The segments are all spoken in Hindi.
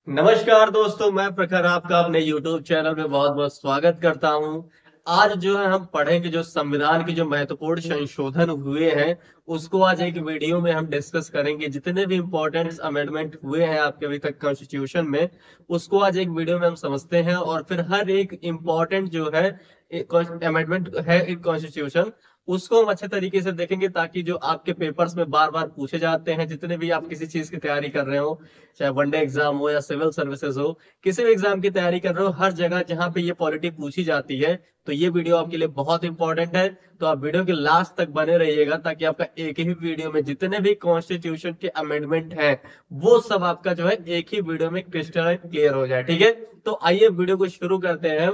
नमस्कार दोस्तों, मैं प्रखर आपका अपने YouTube चैनल में बहुत बहुत स्वागत करता हूं। आज जो है हम पढ़ेंगे जो संविधान के जो महत्वपूर्ण संशोधन हुए हैं उसको आज एक वीडियो में हम डिस्कस करेंगे। जितने भी इम्पोर्टेंट अमेंडमेंट हुए हैं आपके अभी तक कॉन्स्टिट्यूशन में, उसको आज एक वीडियो में हम समझते हैं और फिर हर एक इम्पोर्टेंट जो है अमेंडमेंट है इन कॉन्स्टिट्यूशन उसको हम अच्छे तरीके से देखेंगे, ताकि जो आपके पेपर्स में बार बार पूछे जाते हैं, जितने भी आप किसी चीज की तैयारी कर रहे हो, चाहे वनडे एग्जाम हो या सिविल सर्विसेज हो, किसी भी एग्जाम की तैयारी कर रहे हो, हर जगह जहां पे ये पॉलिटी पूछी जाती है तो ये वीडियो आपके लिए बहुत इंपॉर्टेंट है। तो आप वीडियो के लास्ट तक बने रहिएगा, ताकि आपका एक ही वीडियो में जितने भी कॉन्स्टिट्यूशन के अमेंडमेंट है वो सब आपका जो है एक ही वीडियो में क्रिस्टल क्लियर हो जाए। ठीक है, तो आइए वीडियो को शुरू करते हैं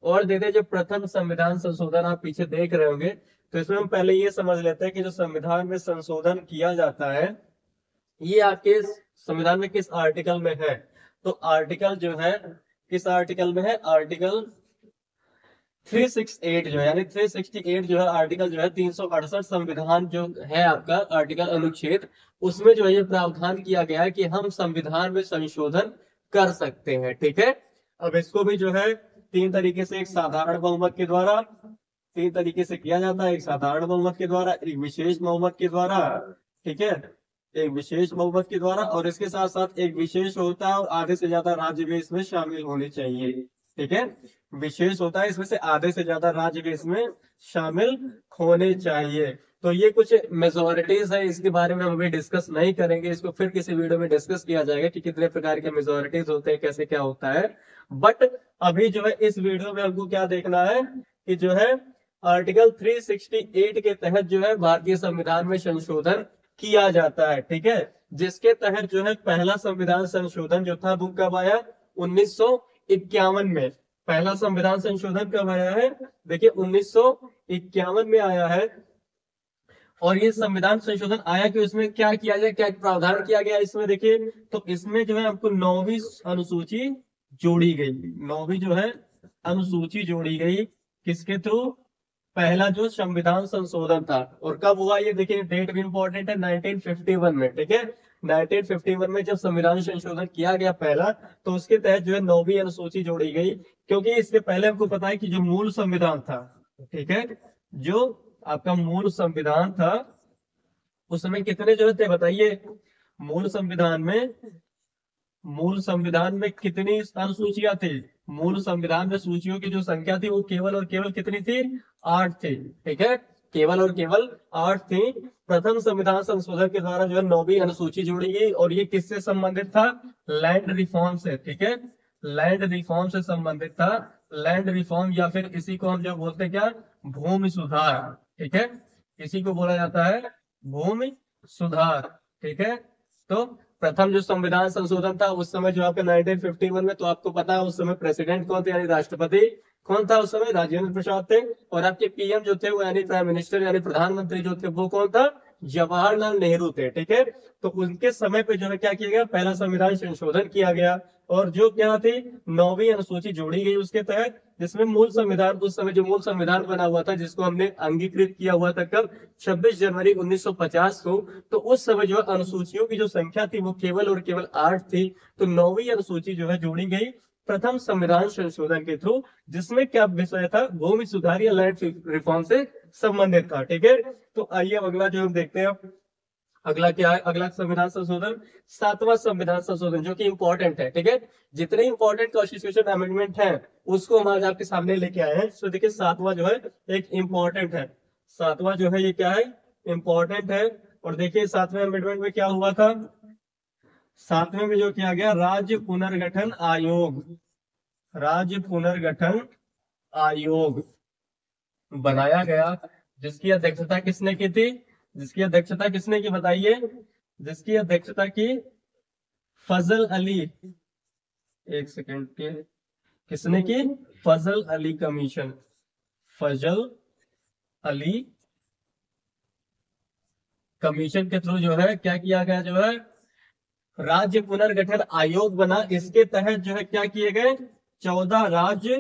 और देखते हैं जो प्रथम संविधान संशोधन आप पीछे देख रहे होंगे। तो इसमें हम पहले ये समझ लेते हैं कि जो संविधान में संशोधन किया जाता है ये आपके संविधान में किस आर्टिकल में है। तो आर्टिकल जो है किस आर्टिकल में है, आर्टिकल 368 जो है, यानी 368 जो है आर्टिकल जो है 368 संविधान जो है आपका आर्टिकल अनुच्छेद, उसमें जो है ये प्रावधान किया गया है कि हम संविधान में संशोधन कर सकते हैं। ठीक है, अब इसको भी जो है तीन तरीके से, एक साधारण बहुमत के द्वारा, तीन तरीके से किया जाता है। एक साधारण बहुमत के द्वारा, एक विशेष बहुमत के द्वारा, ठीक है, एक विशेष बहुमत के द्वारा, और इसके साथ साथ एक विशेष होता है और आधे से ज्यादा राज्य भी इसमें शामिल होने चाहिए। ठीक है, विशेष होता है, इसमें से आधे से ज्यादा राज्य भी इसमें शामिल होने चाहिए। तो ये कुछ मेजोरिटीज है, इसके बारे में हम अभी डिस्कस नहीं करेंगे, इसको फिर किसी वीडियो में डिस्कस किया जाएगा कि कितने प्रकार के मेजोरिटीज होते हैं, कैसे क्या होता है। बट अभी जो है इस वीडियो में हमको क्या देखना है कि जो है आर्टिकल 368 के तहत जो है भारतीय संविधान में संशोधन किया जाता है। ठीक है, जिसके तहत जो है पहला संविधान संशोधन जो था वो कब आया, 1951 में। पहला संविधान संशोधन कब आया है, देखिए 1951 में आया है। और ये संविधान संशोधन आया कि उसमें क्या किया जाए, क्या प्रावधान किया गया इसमें, देखिए तो इसमें जो है आपको 9वीं अनुसूची जोड़ी गई। 9वीं जो है अनुसूची जोड़ी गई, किसके थ्रू, पहला जो संविधान संशोधन था। और कब हुआ ये देखिए, डेट भी इंपॉर्टेंट है, 1951 में। ठीक है, 1951 में जब संविधान संशोधन किया गया पहला, तो उसके तहत जो है 9वीं अनुसूची जोड़ी गई। क्योंकि इसके पहले हमको पता है कि जो मूल संविधान था, ठीक है, जो आपका मूल संविधान था उसमें कितने जो थे बताइए, मूल संविधान में, मूल संविधान में कितनी अनुसूचियां थी, मूल संविधान में सूचियों की जो संख्या थी वो केवल और केवल कितनी थी, 8 थी। ठीक है, केवल और केवल 8 थी। प्रथम संविधान संशोधन के द्वारा जो है 9वीं अनुसूची जोड़ी गई, और ये किससे संबंधित था, लैंड रिफॉर्म से। ठीक है, लैंड रिफॉर्म से संबंधित था। लैंड रिफॉर्म या फिर इसी को हम जो बोलते हैं क्या, भूमि सुधार। ठीक है, इसी को बोला जाता है भूमि सुधार। ठीक है, तो प्रथम जो संविधान संशोधन था उस समय जो आपके 1951 में, तो आपको पता है उस समय प्रेसिडेंट कौन थे, यानी राष्ट्रपति कौन था उस समय, राजेंद्र प्रसाद थे। और आपके पीएम जो थे वो यानी प्राइम मिनिस्टर यानी प्रधानमंत्री जो थे वो कौन था, जवाहरलाल नेहरू थे। ठीक है, तो उनके समय पे जो है क्या किया गया, पहला संविधान संशोधन किया गया, और जो क्या थी 9वीं अनुसूची जोड़ी गई उसके तहत, जिसमें मूल संविधान, उस समय जो मूल संविधान बना हुआ था जिसको हमने अंगीकृत किया हुआ था कब, 26 जनवरी 1950 को। तो उस समय जो अनुसूचियों की जो संख्या थी वो केवल और केवल 8 थी। तो 9वीं अनुसूची जो है जोड़ी गई प्रथम संविधान संशोधन के थ्रू, जिसमें क्या विषय था, भूमि सुधार या लैंड रिफॉर्म से संबंधित था। ठीक है, तो आइए अगला जो हम देखते हैं, अगला क्या है, अगला संविधान संशोधन, सातवां संविधान संशोधन, जो कि इंपॉर्टेंट है। ठीक है, जितने इंपॉर्टेंट कॉन्स्टिट्यूशन अमेंडमेंट है उसको हम आज आपके सामने लेके आए हैं। तो देखिए सातवां जो है एक इंपॉर्टेंट है, सातवां जो है ये क्या है, इंपॉर्टेंट है। और देखिए सातवें अमेंडमेंट में क्या हुआ था, सातवें में जो किया गया, राज्य पुनर्गठन आयोग, राज्य पुनर्गठन आयोग बनाया गया, जिसकी अध्यक्षता किसने की थी, जिसकी अध्यक्षता किसने की बताइए, जिसकी अध्यक्षता की फजल अली, एक सेकंड के, किसने की, फजल अली कमीशन, फजल अली कमीशन के थ्रू जो है क्या किया गया, जो है राज्य पुनर्गठन आयोग बना। इसके तहत जो है क्या किए गए, 14 राज्य,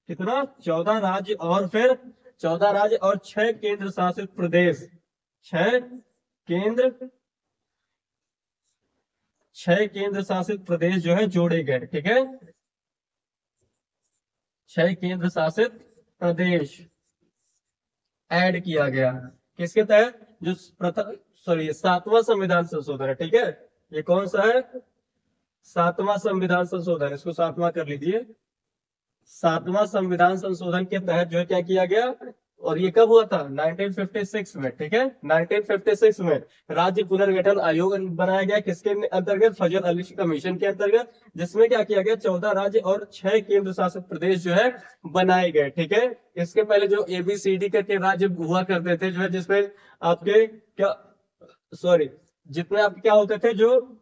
कितना, 14 राज्य, और फिर 14 राज्य और 6 केंद्र शासित प्रदेश, 6 केंद्र 6 केंद्र शासित प्रदेश जो है जोड़े गए। ठीक है, 6 केंद्र शासित प्रदेश ऐड किया गया। किसके तहत? जो प्रथम, सॉरी, 7वां संविधान संशोधन है। ठीक है, ये कौन सा है? 7वां संविधान संशोधन, इसको 7वां कर लीजिए। 7वां संविधान संशोधन के तहत जो है क्या किया गया, और ये कब हुआ था? 1956 में। ठीक है, 1956 में राज्य पुनर्गठन आयोग बनाया गया। किसके अंतर्गत? फजल अली कमीशन के अंतर्गत, जिसमें क्या किया गया, 14 राज्य और 6 केंद्र शासित प्रदेश जो है बनाए गए। ठीक है, इसके पहले जो ABCD करके राज्य हुआ करते थे, जो है जिसमें आपके क्या, सॉरी, जितने आपके क्या होते थे, जो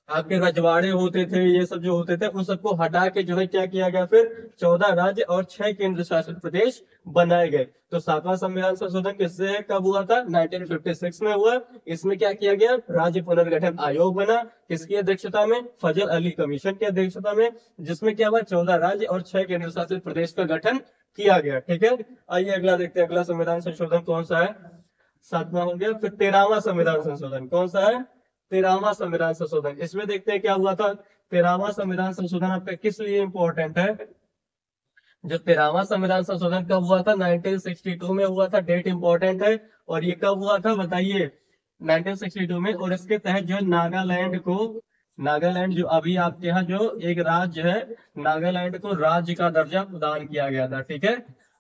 आपके रजवाड़े होते थे, ये सब जो होते थे, उन सबको हटा के जो है क्या किया गया, फिर 14 राज्य और 6 केंद्र शासित प्रदेश बनाए गए। तो 7वां संविधान संशोधन किससे कब हुआ था? 1956 में हुआ। इसमें क्या किया गया? राज्य पुनर्गठन आयोग बना। किसकी अध्यक्षता में? फजल अली कमीशन की अध्यक्षता में, जिसमें क्या हुआ, 14 राज्य और 6 केंद्र शासित प्रदेश का गठन किया गया। ठीक है, आइए अगला देखते हैं। अगला संविधान संशोधन कौन सा है? 7वां हो गया। फिर 13वां संविधान संशोधन कौन सा है? 13वां संविधान संशोधन। इसमें देखते हैं क्या हुआ था। 13वां संविधान संशोधन आपका किस लिए इंपॉर्टेंट है? जो 13वां संविधान संशोधन कब हुआ था? 1962 में हुआ था। डेट इंपॉर्टेंट है। और ये कब हुआ था बताइए? 1962 में। और इसके तहत जो है नागालैंड को, नागालैंड जो अभी आपके यहाँ जो एक राज्य है, नागालैंड को राज्य का दर्जा प्रदान किया गया था। ठीक है,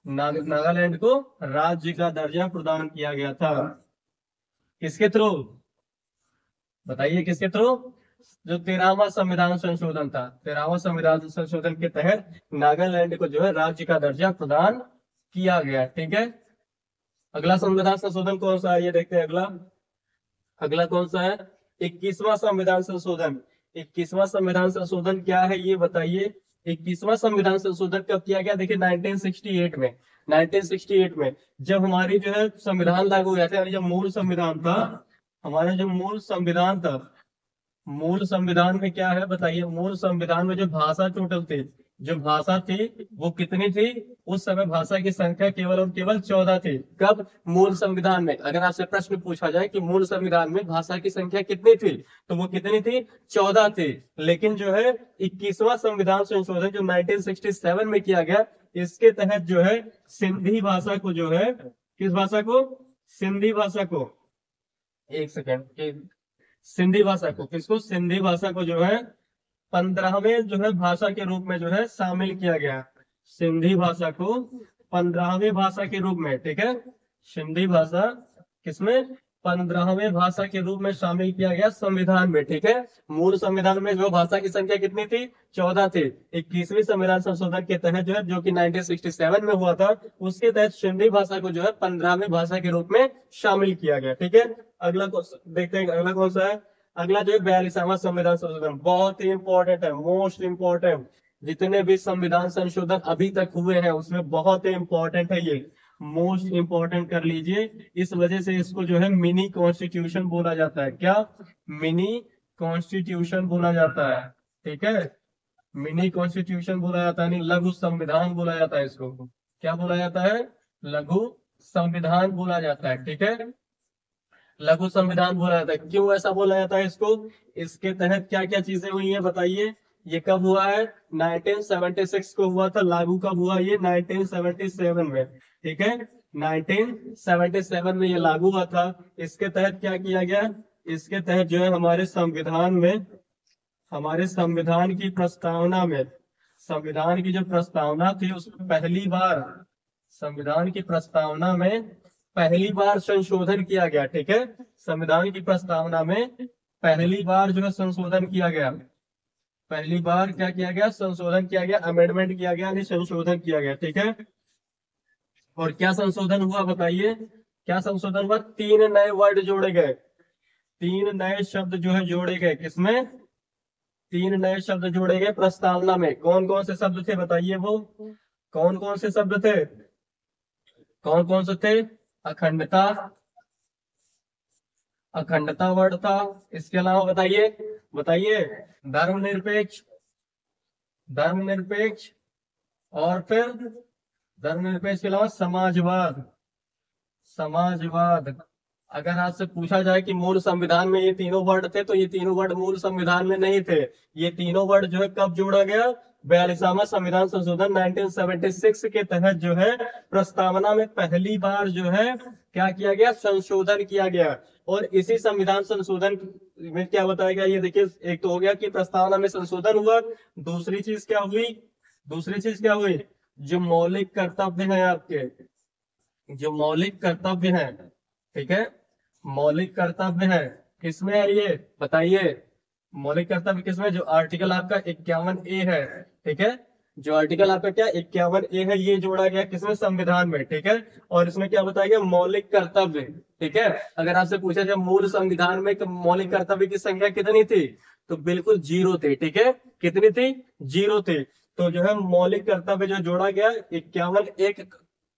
नागालैंड को राज्य का दर्जा प्रदान किया गया था। किसके थ्रू बताइए? किसके थ्रू? जो 13वां संविधान संशोधन था, 13वां संविधान संशोधन के तहत नागालैंड को जो है राज्य का दर्जा प्रदान किया गया। ठीक है, अगला संविधान संशोधन कौन सा है, ये देखते हैं। अगला अगला कौन सा है? 21वां संविधान संशोधन। 21वां संविधान संशोधन क्या है ये बताइए? 21वां संविधान संशोधन कब किया गया? देखिए 1968 में। 1968 में जब हमारी जो है संविधान लागू हुआ था, यानी जब मूल संविधान था, हमारा जो मूल संविधान था, मूल संविधान में क्या है बताइए? मूल संविधान में जो भाषा टोटल थी, जो भाषा थी वो कितनी थी? उस समय भाषा की संख्या केवल और केवल 14 थी। कब? मूल संविधान में। अगर आपसे प्रश्न पूछा जाए कि मूल संविधान में भाषा की संख्या कितनी थी, तो वो कितनी थी? 14 थी। लेकिन जो है 21वां संविधान संशोधन जो 1967 में किया गया, इसके तहत जो है सिंधी भाषा को जो है, किस भाषा को? सिंधी भाषा को, एक सेकेंड, सिंधी भाषा को, किसको? सिंधी भाषा को जो है 15वें जो है भाषा के रूप में जो है शामिल किया गया। सिंधी भाषा को 15वीं भाषा के रूप में। ठीक है, सिंधी भाषा किसमें? 15वें भाषा के रूप में शामिल किया गया संविधान में। ठीक है, मूल संविधान में जो भाषा की संख्या कितनी थी? 14 थी। 21वीं संविधान संशोधन के तहत जो है, जो कि 1967 में हुआ था, उसके तहत सिंधी भाषा को जो है 15वें भाषा के रूप में शामिल किया गया। ठीक है, अगला देखते हैं। अगला कौन सा है? अगला जो है 42वां संविधान संशोधन, बहुत ही इंपॉर्टेंट है, मोस्ट इंपॉर्टेंट। जितने भी संविधान संशोधन अभी तक हुए हैं उसमें बहुत ही इंपॉर्टेंट है, ये मोस्ट इंपॉर्टेंट कर लीजिए। इस वजह से इसको जो है मिनी कॉन्स्टिट्यूशन बोला जाता है। क्या? मिनी कॉन्स्टिट्यूशन बोला जाता है। ठीक है, मिनी कॉन्स्टिट्यूशन बोला जाता है, नहीं लघु संविधान बोला जाता है इसको। क्या बोला जाता है? लघु संविधान बोला जाता है। ठीक है, लघु संविधान बोला जाता है। क्यों ऐसा बोला जाता है इसको? इसके तहत क्या क्या चीजें हुई है बताइए? ये कब हुआ है? 1976 को हुआ था। लागू कब हुआ? ये 1977 में। ठीक है, 1977 में ये लागू हुआ था। इसके तहत क्या किया गया? इसके तहत जो है हमारे संविधान में, हमारे संविधान की प्रस्तावना में, संविधान की जो प्रस्तावना थी उसमें पहली बार, संविधान की प्रस्तावना में पहली बार संशोधन किया गया। ठीक है, संविधान की प्रस्तावना में पहली बार जो है संशोधन किया गया। पहली बार क्या किया गया? संशोधन किया गया, अमेंडमेंट किया गया, यानी संशोधन किया गया। ठीक है, और क्या संशोधन हुआ बताइए? क्या संशोधन हुआ? 3 नए वर्ड जोड़े गए, 3 नए शब्द जो है जोड़े गए। किसमें? 3 नए शब्द जोड़े गए प्रस्तावना में। कौन कौन से शब्द थे बताइए? वो कौन कौन से शब्द थे? कौन कौन से थे? अखंडता, अखंडता वर्ड था। इसके अलावा बताइए, बताइए, धर्मनिरपेक्ष, धर्मनिरपेक्ष, और फिर धर्मनिरपेक्ष के अलावा समाजवाद, समाजवाद, अगर आपसे पूछा जाए कि मूल संविधान में ये तीनों वर्ड थे, तो ये तीनों वर्ड मूल संविधान में नहीं थे। ये तीनों वर्ड जो है कब जोड़ा गया? 42वां संविधान संशोधन 1976 के तहत जो है प्रस्तावना में पहली बार जो है क्या किया गया? संशोधन किया गया। और इसी संविधान संशोधन में क्या बताया गया? ये देखिए, एक तो हो गया कि प्रस्तावना में संशोधन हुआ, दूसरी चीज क्या हुई? दूसरी चीज क्या हुई? जो मौलिक कर्तव्य है आपके, जो मौलिक कर्तव्य है, ठीक है, मौलिक कर्तव्य है, किसमें है ये बताइए? मौलिक कर्तव्य किसमें? जो आर्टिकल आपका 51A है, ठीक है, जो आर्टिकल आपका क्या 51A है, ये जोड़ा गया किसमें? संविधान में, ठीक है। और इसमें क्या बताया गया? मौलिक कर्तव्य, ठीक है। अगर आपसे पूछा जाए मूल संविधान में मौलिक कर्तव्य की संख्या कितनी थी, तो बिल्कुल 0 थे, ठीक है। कितनी थी? 0 थे। तो जो है मौलिक कर्तव्य जो जोड़ा गया 51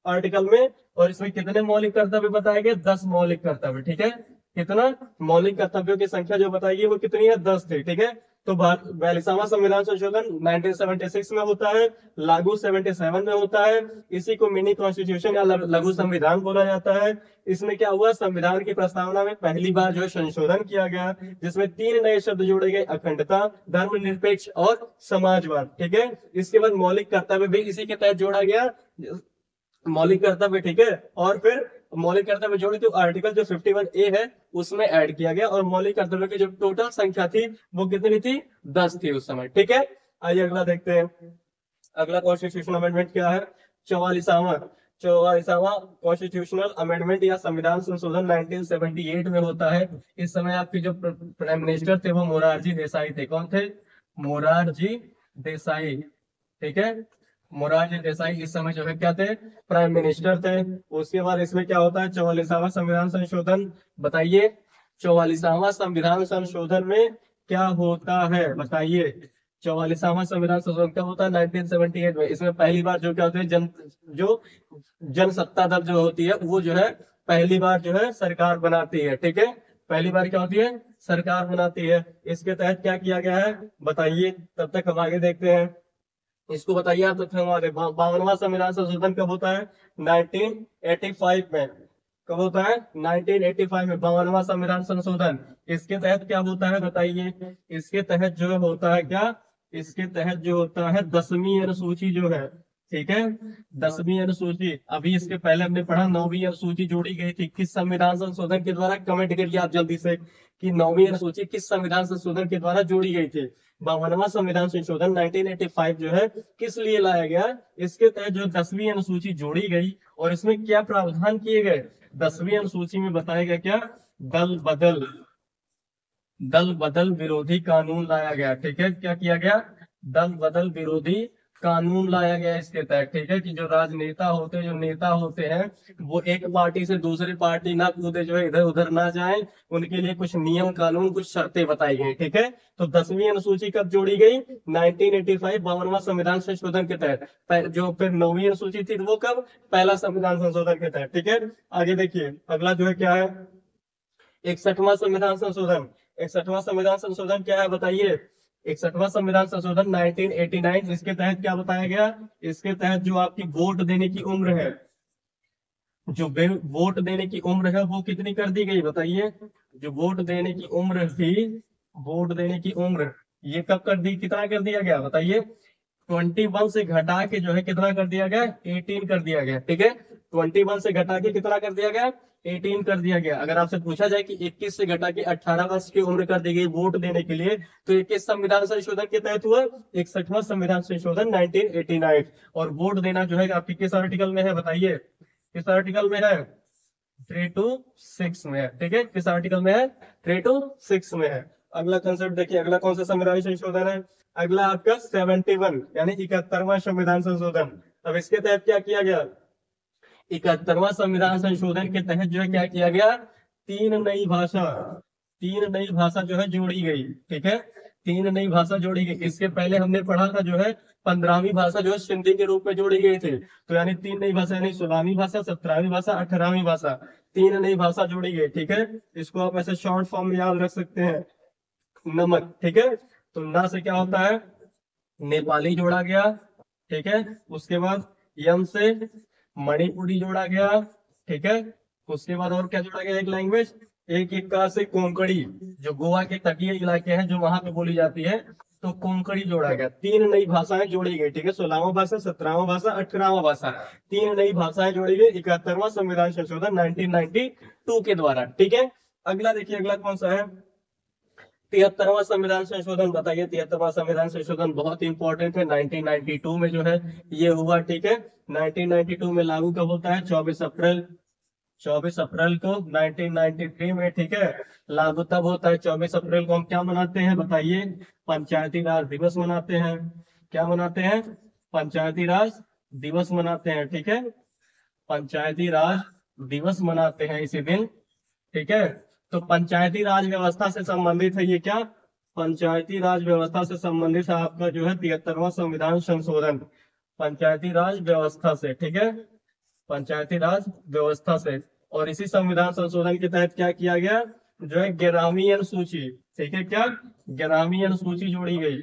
आर्टिकल में, और इसमें कितने मौलिक कर्तव्य बताए गए? 10 मौलिक कर्तव्य, ठीक है। कितना? मौलिक कर्तव्यों की संख्या जो बताई गई वो कितनी है? 10 थे, ठीक है। तो 42वां संविधान संशोधन 1976 में होता है, लागू 77 में होता है। इसी को मिनी कॉन्स्टिट्यूशन या लघु संविधान बोला जाता है। इसमें क्या हुआ? संविधान की प्रस्तावना में पहली बार जो है संशोधन किया गया, जिसमें 3 नए शब्द जोड़े गए: अखंडता, धर्मनिरपेक्ष और समाजवाद, ठीक है। इसके बाद मौलिक कर्तव्य भी इसी के तहत जोड़ा गया, मौलिक कर्तव्य, ठीक है। और फिर मौलिक कर्तव्य जोड़े तो आर्टिकल जो 51A है उसमें ऐड किया गया, और मौलिक कर्तव्य की जो टोटल संख्या थी वो कितनी थी? 10 थी उस समय, ठीक है। आइए अगला देखते हैं। अगला कॉन्स्टिट्यूशन अमेंडमेंट क्या है? 44वां कॉन्स्टिट्यूशनल अमेंडमेंट या संविधान संशोधन 1978 में होता है। इस समय आपके जो प्राइम मिनिस्टर थे वो मोरारजी देसाई थे। कौन थे? मोरारजी देसाई, ठीक है। मोरारजी देसाई इस समय जो है क्या थे? प्राइम मिनिस्टर थे। उसके बाद इसमें क्या होता है? 44वां संविधान संशोधन, बताइए 44वां संविधान संशोधन में क्या होता है? बताइए 44वां संविधान संशोधन क्या होता है? 1978 में। इसमें पहली बार जो क्या होता है, जो जनसत्ता दल जो होती है वो जो है पहली बार जो है सरकार बनाती है, ठीक है। पहली बार क्या होती है? सरकार बनाती है। इसके तहत क्या किया गया है बताइए, तब तक हम आगे देखते हैं। इसको बताइए आप। तो हमारे 52वां संविधान संशोधन कब होता है? 1985 में। कब होता है? 1985 में 52वां संविधान संशोधन। इसके तहत क्या होता है बताइए? इसके तहत जो होता है क्या? इसके तहत जो होता है 10वीं अनुसूची जो है, ठीक है, 10वीं अनुसूची। अभी इसके पहले हमने पढ़ा 9वीं अनुसूची जोड़ी गई थी किस संविधान संशोधन के द्वारा? कमेंट करिए आप जल्दी से कि 9वीं अनुसूची किस संविधान संशोधन के द्वारा जोड़ी गई थी। 52वां संविधान संशोधन 1985 जो है किस लिए लाया गया? इसके तहत जो 10वीं अनुसूची जोड़ी गई, और इसमें क्या प्रावधान किए गए? 10वीं अनुसूची में बताया गया क्या? दल बदल विरोधी कानून लाया गया, ठीक है। क्या किया गया? दल बदल विरोधी कानून लाया गया इसके तहत, ठीक है, कि जो राजनेता होते हैं, जो नेता होते हैं, वो एक पार्टी से दूसरी पार्टी ना कूदे, जो है इधर उधर ना जाए, उनके लिए कुछ नियम कानून, कुछ शर्तें बताई गई, ठीक है। तो 10वीं अनुसूची कब जोड़ी गई? 1985 52वां संविधान संशोधन के तहत। जो फिर 9वीं अनुसूची थी वो कब? पहला संविधान संशोधन के तहत, ठीक है। आगे देखिए अगला जो है क्या है? 61वां संविधान संशोधन। 61वां संविधान संशोधन क्या है बताइए? 61वां संविधान संशोधन 1989। इसके तहत क्या बताया गया? इसके तहत जो आपकी वोट देने की उम्र है, जो वोट देने की उम्र है वो कितनी कर दी गई बताइए? जो वोट देने की उम्र थी, वोट देने की उम्र, ये कब कर दी, कितना कर दिया गया बताइए? 21 से घटा के जो है कितना कर दिया गया? 18 कर दिया गया, ठीक है। 21 से घटा के कितना कर दिया गया? 18 कर दिया गया। अगर आपसे पूछा जाए कि 21 से घटा के 18 वर्ष की उम्र कर दी गई वोट देने के लिए, तो ये किस संविधान संशोधन के तहत हुआ? 61वां संविधान संशोधन 1989। और वोट देना जो है आपकी किस आर्टिकल में है बताइए? किस आर्टिकल में है? 326 में है, ठीक है। किस आर्टिकल में है? 326 में है। अगला कंसेप्ट देखिए, अगला कौन सा संविधान संशोधन है? अगला आपका 71 यानी 71वां संविधान संशोधन। अब इसके तहत क्या किया गया? 71वां संविधान संशोधन के तहत जो है क्या किया गया? 3 नई भाषा जो है जोड़ी गई, ठीक है। 3 नई भाषा जोड़ी गई। इसके पहले हमने पढ़ा था जो है 15वीं भाषा जो है सिंधी के रूप में जोड़ी गई थी। तो यानी 3 नई भाषा, यानी 16वीं भाषा, 17वीं भाषा, 18वीं भाषा, 3 नई भाषा जोड़ी गई, ठीक है। इसको आप ऐसे शॉर्ट फॉर्म में याद रख सकते हैं, नमक, ठीक है। तो ना से क्या होता है? नेपाली जोड़ा गया, ठीक है। उसके बाद यम से मणिपुरी जोड़ा गया, ठीक है। उसके बाद और क्या जोड़ा गया, एक लैंग्वेज, एक इक्का से कोंकणी, जो गोवा के तटीय इलाके हैं जो वहां पे बोली जाती है, तो कोंकणी जोड़ा गया। 3 नई भाषाएं जोड़ी गई, ठीक है, 16वां भाषा, 17वां भाषा, 18वां भाषा, 3 नई भाषाएं जोड़ी गई 71वां संविधान संशोधन 1992 के द्वारा, ठीक है। अगला देखिए, अगला कौन सा है, 73वां संविधान संशोधन। बताइए 73वां संविधान संशोधन बहुत इंपॉर्टेंट है, 1992 में जो है ये हुआ, ठीक है। 1992 में लागू कब होता है, 24 अप्रैल को 1993 में, ठीक है, लागू तब होता है। 24 अप्रैल को हम क्या मनाते हैं, बताइए, पंचायती राज दिवस मनाते हैं। क्या मनाते हैं, पंचायती राज दिवस मनाते हैं, ठीक है, पंचायती राज दिवस मनाते हैं इसी दिन, ठीक है। तो पंचायती राज व्यवस्था से संबंधित है ये, क्या, पंचायती राज व्यवस्था से संबंधित है आपका जो है 73वां संविधान संशोधन, पंचायती राज व्यवस्था से, ठीक है, पंचायती राज व्यवस्था से। और इसी संविधान संशोधन के तहत क्या किया गया, जो है ग्रामीण अनुसूची, ठीक है, क्या, ग्रामीण अनुसूची जोड़ी गई,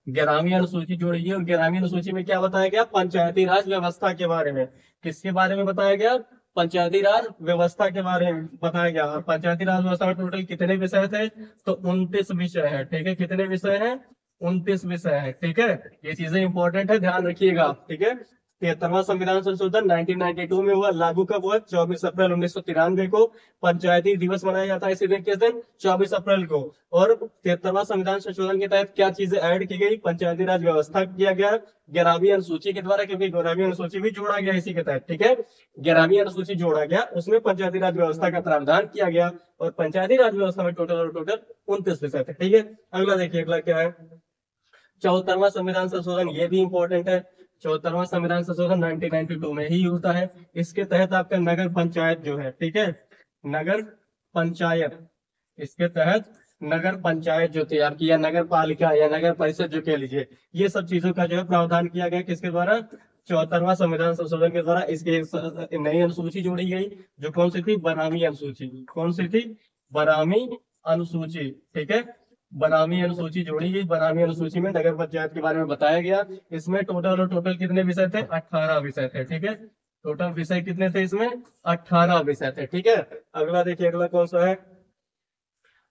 ग्रामीण अनुसूची जोड़ी गई। और ग्रामीण अनुसूची में क्या बताया गया, पंचायती राज व्यवस्था के बारे में, किसके बारे में बताया गया, पंचायती राज व्यवस्था के बारे में बताया गया। और पंचायती राज व्यवस्था में टोटल कितने विषय थे, तो 29 विषय है, ठीक है, कितने विषय हैं, 29 विषय है, ठीक है। ये चीजें इंपॉर्टेंट है, ध्यान रखिएगा, ठीक है। 73वां संविधान संशोधन 1992 में हुआ, लागू कब हुआ, 24 अप्रैल 1993 को। पंचायती दिवस मनाया जाता है इसी दिन, किस दिन, 24 अप्रैल को। और 73वां संविधान संशोधन के तहत क्या चीजें ऐड की गई, पंचायती राज व्यवस्था किया गया ग्रामीण अनुसूची के द्वारा, क्योंकि ग्रामीण अनुसूची भी जोड़ा गया इसी के तहत, ठीक है, ग्रामीण अनुसूची जोड़ा गया, उसमें पंचायती राज व्यवस्था का प्रावधान किया गया। और पंचायती राज व्यवस्था में टोटल 29 विषय थे, ठीक है। अगला देखिए, अगला क्या है, 74वां संविधान संशोधन, ये भी इंपॉर्टेंट है। 74वां संविधान संशोधन 1992 में ही होता है। इसके तहत आपका नगर पंचायत जो है, ठीक है, नगर पंचायत, इसके तहत नगर पंचायत जो थी आपकी, या नगर पालिका या नगर परिषद जो कह लीजिए, ये सब चीजों का जो है प्रावधान किया गया, किसके द्वारा, 74वां संविधान संशोधन के द्वारा। इसके नई अनुसूची जोड़ी गई, जो कौन सी थी, बनामी अनुसूची, कौन सी थी, बनामी अनुसूची, ठीक है, बनामी अनुसूची जोड़ी गई। बनामी अनुसूची में नगर पंचायत के बारे में बताया गया। इसमें टोटल कितने विषय थे, 18 विषय थे, ठीक है, टोटल विषय कितने थे इसमें, 18 विषय थे, ठीक है। अगला देखिए, अगला कौन सा है,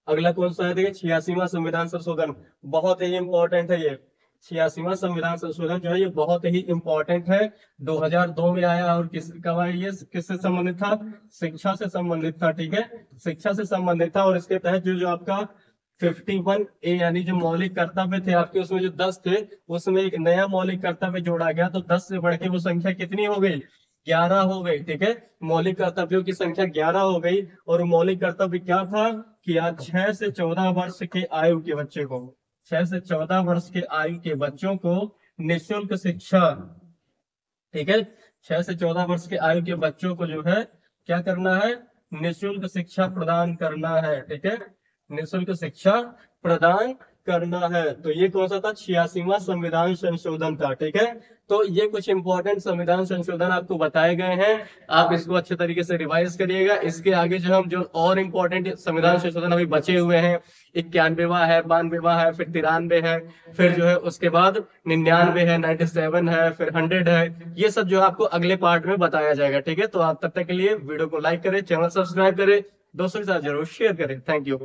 अगला कौन सा है, देखिए 86वां संविधान संशोधन, बहुत ही इंपॉर्टेंट है ये। 86वां संविधान संशोधन जो है ये बहुत ही इंपॉर्टेंट है, 2002 में आया। और कब आया ये, किससे संबंधित था, शिक्षा से संबंधित था, ठीक है, शिक्षा से संबंधित था। और इसके तहत जो आपका 51A यानी जो मौलिक कर्तव्य थे आपके, उसमें जो 10 थे, उसमें एक नया मौलिक कर्तव्य जोड़ा गया। तो 10 से बढ़ के वो संख्या कितनी हो गई, 11 हो गई, ठीक है, मौलिक कर्तव्यों की संख्या 11 हो गई। और मौलिक कर्तव्य क्या था, कि आज 6 से 14 वर्ष के आयु के बच्चे को, 6 से 14 वर्ष के आयु के बच्चों को निःशुल्क शिक्षा, ठीक है, 6 से 14 वर्ष के आयु के बच्चों को जो है क्या करना है, निःशुल्क शिक्षा प्रदान करना है, ठीक है, निःशुल्क शिक्षा प्रदान करना है। तो ये कौन सा था, 86वां संविधान संशोधन था, ठीक है। तो ये कुछ इंपॉर्टेंट संविधान संशोधन आपको बताए गए हैं, आप इसको अच्छे तरीके से रिवाइज करिएगा। इसके आगे जो हम जो और इम्पोर्टेंट संविधान संशोधन अभी बचे हुए हैं, 91वां है, 92वां है, फिर 93 है, फिर जो है उसके बाद 99 है, 97 है, फिर 100 है, ये सब जो आपको अगले पार्ट में बताया जाएगा, ठीक है। तो आप तब तक के लिए वीडियो को लाइक करें, चैनल सब्सक्राइब करें, दोस्तों के साथ जरूर शेयर करें। Thank you.